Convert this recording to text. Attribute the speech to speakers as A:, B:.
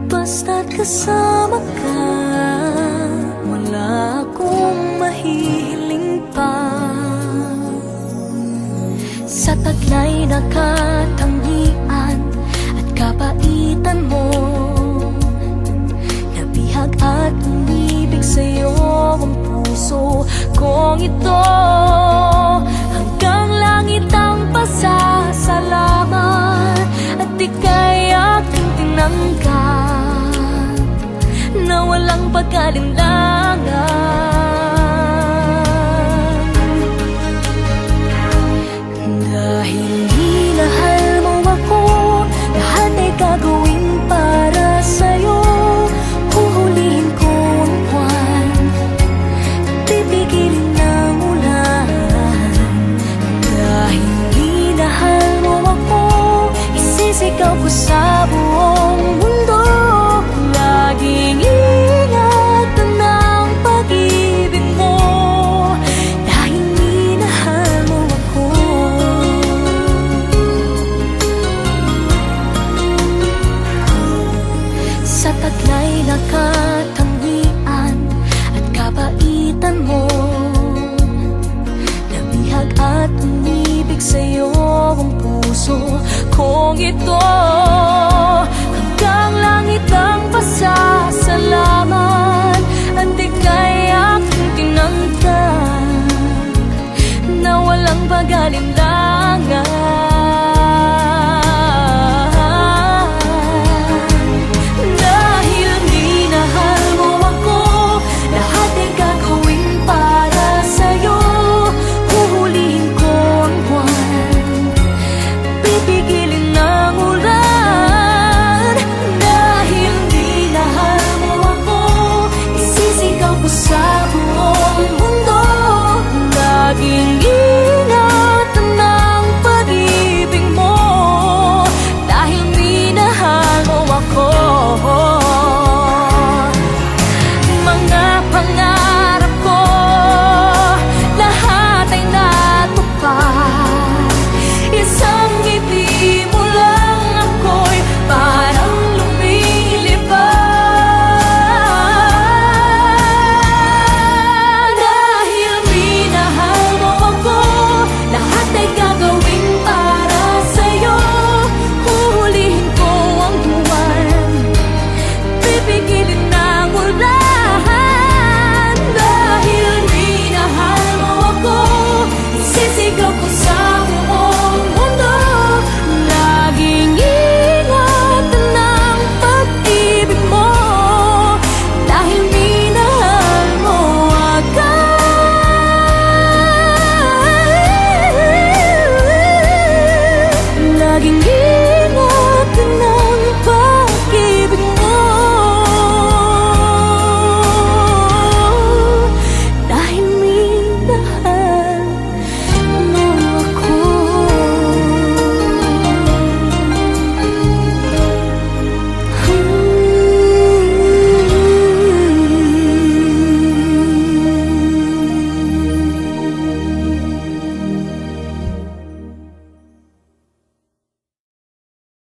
A: Basta't kasama ka, wala akong mahihiling pa. Sa taglay na katangian at kapaitan mo, nabihag at umibig sa'yo ang puso kong ito. Hanggang langit ang pasasalamat at ika'y aking tinanggap na walang pag-alinlangan. Dahil minahal mo ako, lahat ay gagawin para sa'yo. Huhulihin ko ang buwan, pipigilin ng ulan. Dahil minahal mo ako, isisigaw ko sa buong mundo. Laging ingatan ng pag-ibig mo, dahil minahal mo ako. Sa taglay na katangian at kapaitan mo, nabihag at umibig sa'yo ang puso kong ito. Hanggang langit ang pasasalamat at ika'y aking tinanggap na walang pag-alinlangan.